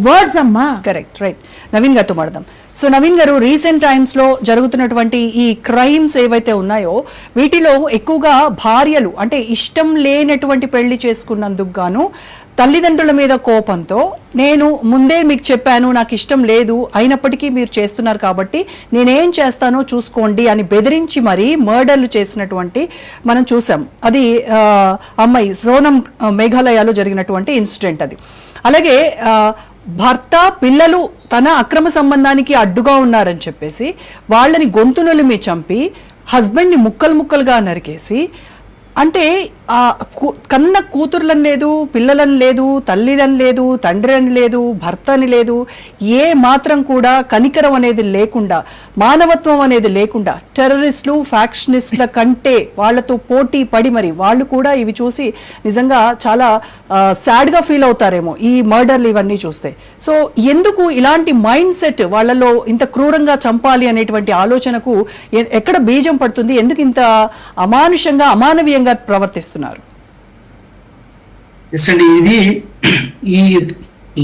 Words అమ్మా. Correct, right. Naveen గారితో మాట్లాడదాం. సో నవీన్ గారు, రీసెంట్ టైమ్స్లో జరుగుతున్నటువంటి ఈ క్రైమ్స్ ఏవైతే ఉన్నాయో వీటిలో ఎక్కువగా భార్యలు అంటే ఇష్టం లేనటువంటి పెళ్లి చేసుకున్నందుకు గాను తల్లిదండ్రుల మీద కోపంతో, నేను ముందే మీకు చెప్పాను నాకు ఇష్టం లేదు, అయినప్పటికీ మీరు చేస్తున్నారు కాబట్టి నేనేం చేస్తానో చూసుకోండి అని బెదిరించి మరీ మర్డర్లు చేసినటువంటి మనం చూసాం. అది అమ్మాయి సోనం మేఘాలయలో జరిగినటువంటి ఇన్సిడెంట్ అది. అలాగే భర్త పిల్లలు తన అక్రమ సంబంధానికి అడ్డుగా ఉన్నారని చెప్పేసి వాళ్ళని గొంతునులిమి చంపి హస్బెండ్ని ముక్కలు ముక్కలుగా నరికేసి, అంటే కన్న కూతుర్లని లేదు, పిల్లలని లేదు, తల్లిదని లేదు, తండ్రి అని లేదు, భర్త అని లేదు, ఏ మాత్రం కూడా కనికరం అనేది లేకుండా, మానవత్వం అనేది లేకుండా టెర్రరిస్టులు ఫ్యాక్షనిస్టుల కంటే వాళ్ళతో పోటీ పడి మరి వాళ్ళు కూడా ఇవి చూసి నిజంగా చాలా సాడ్గా ఫీల్ అవుతారేమో ఈ మర్డర్లు ఇవన్నీ చూస్తే. సో ఎందుకు ఇలాంటి మైండ్ సెట్ వాళ్ళలో ఇంత క్రూరంగా చంపాలి అనేటువంటి ఆలోచనకు ఎక్కడ బీజం పడుతుంది? ఎందుకు ఇంత అమానుషంగా అమానవీయంగా ప్రవర్తిస్తున్నారు? ఇది ఈ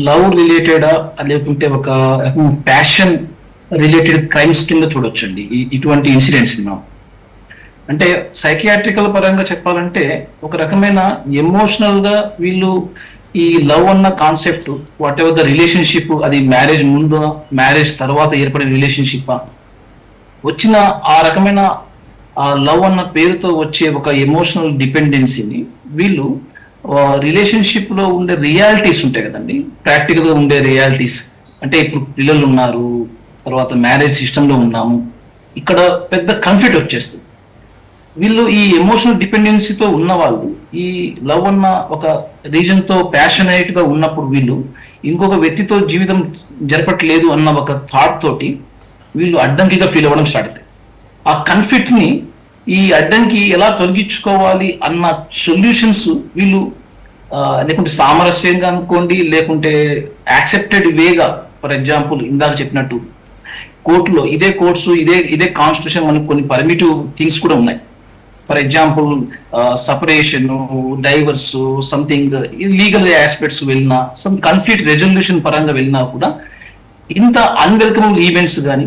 లవ్ రిలేటెడ్ లేకుంటే ఒక ప్యాషన్ రిలేటెడ్ క్రైమ్స్ కింద చూడొచ్చండి ఇటువంటి ఇన్సిడెంట్స్. అంటే సైకియాట్రికల్ పరంగా చెప్పాలంటే ఒక రకమైన ఎమోషనల్ గా వీళ్ళు ఈ లవ్ అన్న concept, what ever the relationship, అది మ్యారేజ్ ముందు మ్యారేజ్ తర్వాత ఏర్పడిన రిలేషన్షిప్ వచ్చిన ఆ రకమైన ఆ లవ్ అన్న పేరుతో వచ్చే ఒక ఎమోషనల్ డిపెండెన్సీని వీళ్ళు రిలేషన్షిప్ లో ఉండే రియాలిటీస్ ఉంటాయి కదండి, ప్రాక్టికల్ గా ఉండే రియాలిటీస్. అంటే ఇప్పుడు పిల్లలు ఉన్నారు, తర్వాత మ్యారేజ్ సిస్టమ్ లో ఉన్నాము, ఇక్కడ పెద్ద కన్ఫ్లిక్ట్ వచ్చేస్తుంది. వీళ్ళు ఈ ఎమోషనల్ డిపెండెన్సీతో ఉన్న వాళ్ళు ఈ లవ్ అన్న ఒక రీజన్ తో ప్యాషనేట్ గా ఉన్నప్పుడు వీళ్ళు ఇంకొక వ్యక్తితో జీవితం జరపట్లేదు అన్న ఒక థాట్ తోటి వీళ్ళు అడ్డంకిగా ఫీల్ అవ్వడం స్టార్ట్ అవుతాయి. ఆ కన్ఫ్లిక్ట్ ని, ఈ అడ్డంకి ఎలా తొలగించుకోవాలి అన్న సొల్యూషన్స్ వీళ్ళు లేకుంటే సామరస్యంగా అనుకోండి, లేకుంటే యాక్సెప్టెడ్ వేగా, ఫర్ ఎగ్జాంపుల్ ఇందాక చెప్పినట్టు కోర్టులో ఇదే కోర్ట్స్ ఇదే కాన్స్టిట్యూషన్ మనకు కొన్ని పర్మిటివ్ థింగ్స్ కూడా ఉన్నాయి. For example separation, divorce, something legal aspects వెళ్ళినా, సమ్ కాన్ఫ్లిక్ట్ రెజల్యూషన్ పరంగా వెళ్ళినా కూడా ఇంత అన్వెల్కమబుల్ ఈవెంట్స్ కానీ,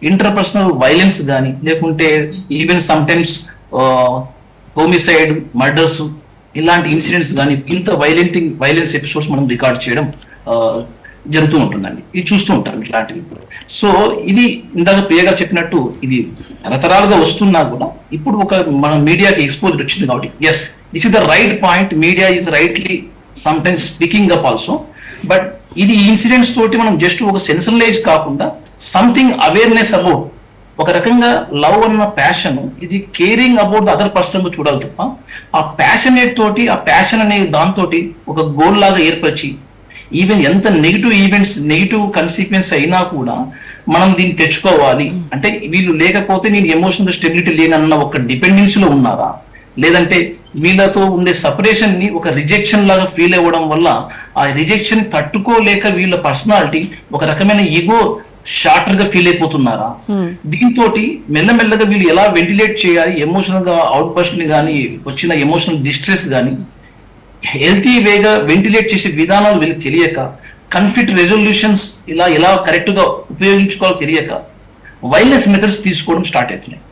ఇంటర్పర్సనల్ వైలెన్స్ కానీ, లేకుంటే ఈవెన్ సమ్టైమ్స్ హోమిసైడ్, మర్డర్స్, ఇలాంటి ఇన్సిడెంట్స్ కానీ, ఇంత వైలెన్స్ ఎపిసోడ్స్ మనం రికార్డ్ చేయడం జరుగుతూ ఉంటుందండి. ఇది చూస్తూ ఉంటారు ఇలాంటివి. సో ఇది ఇందాక ప్రియగా చెప్పినట్టు ఇది తరతరాలుగా వస్తున్నా కూడా ఇప్పుడు ఒక మన మీడియాకి ఎక్స్పోజర్ వచ్చింది కాబట్టి yes, this is the right point. Media is rightly sometimes speaking up also. But ఇది ఇన్సిడెంట్స్ తోటి మనం జస్ట్ ఒక సెన్సలైజ్ కాకుండా సంథింగ్ అవేర్నెస్ అబౌట్, ఒక రకంగా లవ్ అన్న ప్యాషన్, ఇది caring about the other person చూడాలి తప్ప ఆ ప్యాషనేట్ తోటి, ఆ ప్యాషన్ అనే దాంతో ఒక గోల్ లాగా ఏర్పరిచి ఈవెన్ ఎంత నెగిటివ్ ఈవెంట్స్, నెగిటివ్ కన్సిక్వెన్స్ అయినా కూడా మనం దీన్ని తెచ్చుకోవాలి అంటే వీళ్ళు లేకపోతే నేను ఎమోషనల్ స్టెబిలిటీ లేనన్న ఒక డిపెండెన్సీలో ఉన్నారా, లేదంటే వీళ్ళతో ఉండే సపరేషన్ ని ఒక రిజెక్షన్ లాగా ఫీల్ అవ్వడం వల్ల ఆ రిజెక్షన్ తట్టుకోలేక వీళ్ళ పర్సనాలిటీ ఒక రకమైన ఈగో షార్టర్ గా ఫీల్ అయిపోతున్నారా, దీంతో మెల్లమెల్లగా వీళ్ళు ఎలా వెంటిలేట్ చేయాలి ఎమోషనల్ గా అవుట్ బస్ట్ ని కానీ, వచ్చిన ఎమోషనల్ డిస్ట్రెస్ కానీ హెల్తీ వేగా వెంటిలేట్ చేసే విధానాలు వీళ్ళకి తెలియక, కాన్ఫ్లిక్ట్ రెజల్యూషన్స్ ఎలా కరెక్ట్ గా ఉపయోగించుకోవాలో తెలియక వైలెన్స్ మెథడ్స్ తీసుకోవడం స్టార్ట్ అవుతున్నాయి.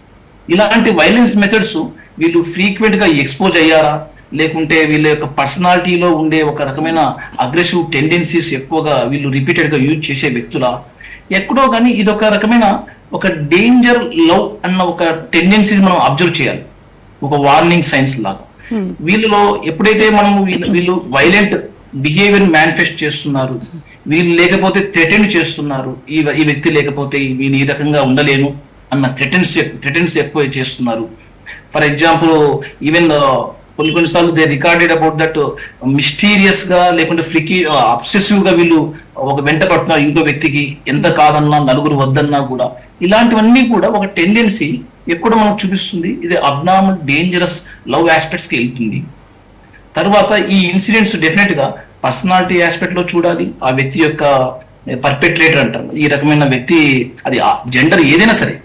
ఇలాంటి వైలెన్స్ మెథడ్స్ వీళ్ళు ఫ్రీక్వెంట్ గా ఎక్స్పోజ్ అయ్యారా, లేకుంటే వీళ్ళ యొక్క పర్సనాలిటీలో ఉండే ఒక రకమైన అగ్రెసివ్ టెండెన్సీస్ ఎక్కువగా వీళ్ళు రిపీటెడ్ గా యూజ్ చేసే వ్యక్తుల, ఎక్కడో కానీ ఇది ఒక రకమైన ఒక డేంజర్ లవ్ అన్న ఒక టెండెన్సీస్ మనం అబ్జర్వ్ చేయాలి, ఒక వార్నింగ్ సైన్స్ లాగా. వీళ్ళలో ఎప్పుడైతే మనం వీళ్ళు వైలెంట్ బిహేవియర్ మేనిఫెస్ట్ చేస్తున్నారు, వీళ్ళు లేకపోతే థ్రెటెండ్ చేస్తున్నారు, ఈ వ్యక్తి లేకపోతే వీళ్ళు ఈ రకంగా ఉండలేను అన్న థ్రెటెన్స్ ఎక్కువ చేస్తున్నారు. ఫర్ ఎగ్జాంపుల్ ఈవెన్ కొన్నిసార్లు they recorded about that mysterious గా, లేకుంటే అబ్సెసివ్ గా వీళ్ళు ఒక వెంట పడుతున్నారు ఇంకో వ్యక్తికి, ఎంత కాదన్నా నలుగురు వద్దన్నా కూడా. ఇలాంటివన్నీ కూడా ఒక టెండెన్సీ ఎక్కడ మనకు చూపిస్తుంది, ఇది అబ్నార్మల్ డేంజరస్ లవ్ ఆస్పెక్ట్స్ కి వెళ్తుంది. తర్వాత ఈ ఇన్సిడెంట్స్ డెఫినెట్ గా పర్సనాలిటీ ఆస్పెక్ట్ లో చూడాలి. ఆ వ్యక్తి యొక్క పర్పెట్రేటర్ అంటారు, ఈ రకమైన వ్యక్తి, అది జెండర్ ఏదైనా సరే,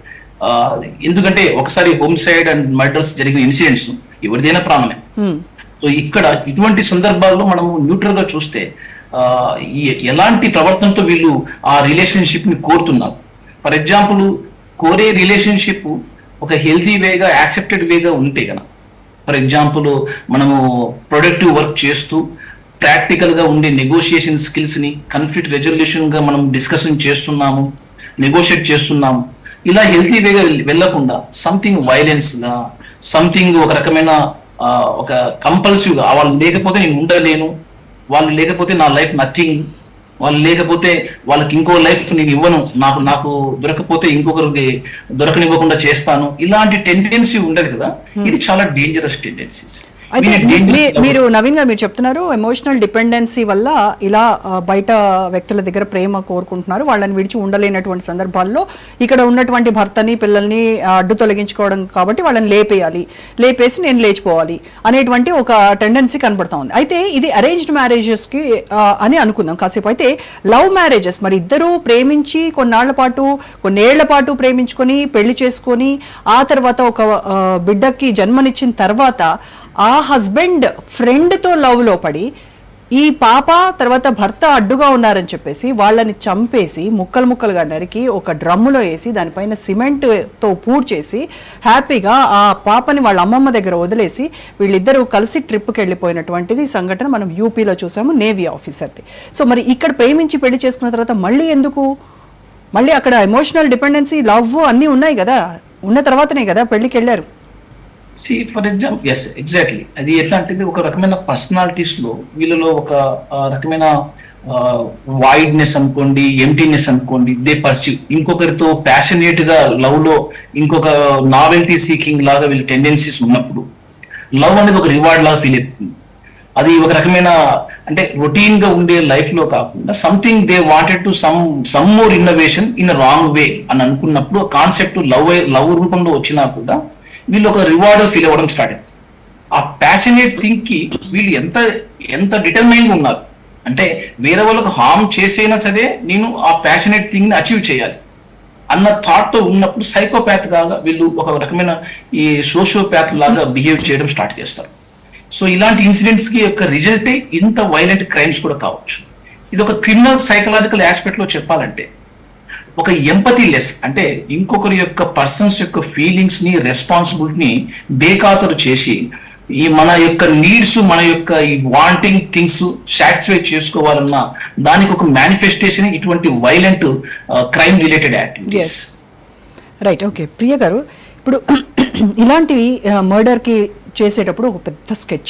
ఎందుకంటే ఒకసారి హోమిసైడ్ అండ్ మర్డర్స్ జరిగిన ఇన్సిడెంట్స్ ఎవరిదైనా ప్రాణమే. సో ఇక్కడ ఇటువంటి సందర్భాల్లో మనము న్యూట్రల్ గా చూస్తే ఎలాంటి ప్రవర్తనతో వీళ్ళు ఆ రిలేషన్షిప్ ని కోరుతున్నారు. ఫర్ ఎగ్జాంపుల్, కోరే రిలేషన్షిప్ ఒక హెల్తీ వేగా, యాక్సెప్టెడ్ వేగా ఉంటే కదా. ఫర్ ఎగ్జాంపుల్, మనము ప్రొడక్టివ్ వర్క్ చేస్తూ ప్రాక్టికల్ గా ఉండే నెగోషియేషన్ స్కిల్స్ ని కాన్ఫ్లిక్ట్ రెజల్యూషన్ గా మనం డిస్కషన్ చేస్తున్నాము, నెగోషియేట్ చేస్తున్నాము. ఇలా హెల్తీ వేగా వెళ్ళకుండా సంథింగ్ వైలెన్స్ గా, సంథింగ్ ఒక రకమైన ఒక కంపల్సివ్ గా, వాళ్ళు లేకపోతే నేను ఉండలేను, వాళ్ళు లేకపోతే నా లైఫ్ నథింగ్, వాళ్ళు లేకపోతే వాళ్ళకి ఇంకో లైఫ్ నేను ఇవ్వను, నాకు దొరకపోతే ఇంకొకరికి దొరకనివ్వకుండా చేస్తాను, ఇలాంటి టెండెన్సీ ఉండదు కదా. ఇది చాలా డేంజరస్ టెండెన్సీస్. అయితే మీరు నవీన్ గారు మీరు చెప్తున్నారు ఎమోషనల్ డిపెండెన్సీ వల్ల ఇలా బయట వ్యక్తుల దగ్గర ప్రేమ కోరుకుంటున్నారు, వాళ్ళని విడిచి ఉండలేనటువంటి సందర్భాల్లో ఇక్కడ ఉన్నటువంటి భర్తని పిల్లల్ని అడ్డు తొలగించుకోవడం కాబట్టి వాళ్ళని లేపేసి నేను లేచిపోవాలి అనేటువంటి ఒక టెండెన్సీ కనబడతా ఉంది. అయితే ఇది అరేంజ్డ్ మ్యారేజెస్కి అని అనుకుందాం కాసేపు. అయితే లవ్ మ్యారేజెస్, మరి ఇద్దరు ప్రేమించి కొన్నేళ్ల పాటు ప్రేమించుకొని పెళ్లి చేసుకొని ఆ తర్వాత ఒక బిడ్డకి జన్మనిచ్చిన తర్వాత ఆ హస్బెండ్ ఫ్రెండ్తో లవ్లో పడి ఈ పాప తర్వాత భర్త అడ్డుగా ఉన్నారని చెప్పేసి వాళ్ళని చంపేసి ముక్కలుగా నరికి ఒక డ్రమ్ములో వేసి దానిపైన సిమెంట్తో పూడ్చేసి హ్యాపీగా ఆ పాపని వాళ్ళ అమ్మమ్మ దగ్గర వదిలేసి వీళ్ళిద్దరూ కలిసి ట్రిప్కి వెళ్ళిపోయినటువంటిది సంఘటన మనం యూపీలో చూసాము, నేవీ ఆఫీసర్ది. సో మరి ఇక్కడ ప్రేమించి పెళ్లి చేసుకున్న తర్వాత మళ్ళీ అక్కడ ఎమోషనల్ డిపెండెన్సీ, లవ్ అన్నీ ఉన్నాయి కదా, ఉన్న తర్వాతనే కదా పెళ్లికి వెళ్ళారు. For example, yes exactly. అది ఎట్లా అంటే ఒక రకమైన పర్సనాలిటీస్ లో వీళ్ళలో ఒక రకమైన వాయిడ్నెస్ అనుకోండి, ఎంటీనెస్ అనుకోండి, దే పర్సీవ్. ఇంకొకరితో ప్యాషనేట్ గా లవ్ లో ఇంకొక నావెల్టీ సీకింగ్ లాగా వీళ్ళ టెండెన్సీస్ ఉన్నప్పుడు లవ్ అనేది ఒక రివార్డ్ లాగా ఫీల్ అవుతుంది. అది ఒక రకమైన అంటే రొటీన్ గా ఉండే లైఫ్ లో కాకుండా something they wanted to some more innovation in wrong way అని అనుకున్నప్పుడు కాన్సెప్ట్ లవ్ రూపంలో వచ్చినా కూడా వీళ్ళు ఒక రివార్డ్ ఫీల్ అవ్వడం స్టార్ట్ అయింది. ఆ ప్యాషనేట్ థింగ్ కి వీళ్ళు ఎంత డిటర్మైన్గా ఉన్నారు అంటే వేరే వాళ్ళకు హార్మ్ చేసైనా సరే నేను ఆ ప్యాషనేట్ థింగ్ ని అచీవ్ చేయాలి అన్న థాట్ తో ఉన్నప్పుడు సైకోపాత్ లాగా వీళ్ళు ఒక రకమైన ఈ సోషియోపాత్ లాగా బిహేవ్ చేయడం స్టార్ట్ చేస్తారు. సో ఇలాంటి ఇన్సిడెంట్స్ కి యొక్క రిజల్టే ఇంత వైలెంట్ క్రైమ్స్ కూడా కావచ్చు. ఇది ఒక క్రిమినల్ సైకలాజికల్ ఆస్పెక్ట్ లో చెప్పాలంటే ఒక ఎంపతి లెస్, అంటే ఇంకొకరి యొక్క పర్సన్స్ యొక్క ఫీలింగ్స్ ని, రెస్పాన్సిబిలిటీని బేఖాతరు చేసి ఈ మన యొక్క నీడ్స్, మన యొక్క ఈ వాంటింగ్ థింగ్స్ సాటిస్ఫై చేసుకోవాలన్న దానికి ఒక మేనిఫెస్టేషన్ ఇటువంటి violent crime related activities. Right, okay. Priya గారు, ఇప్పుడు ఇలాంటివి మర్డర్కి చేసేటప్పుడు ఒక పెద్ద స్కెచ్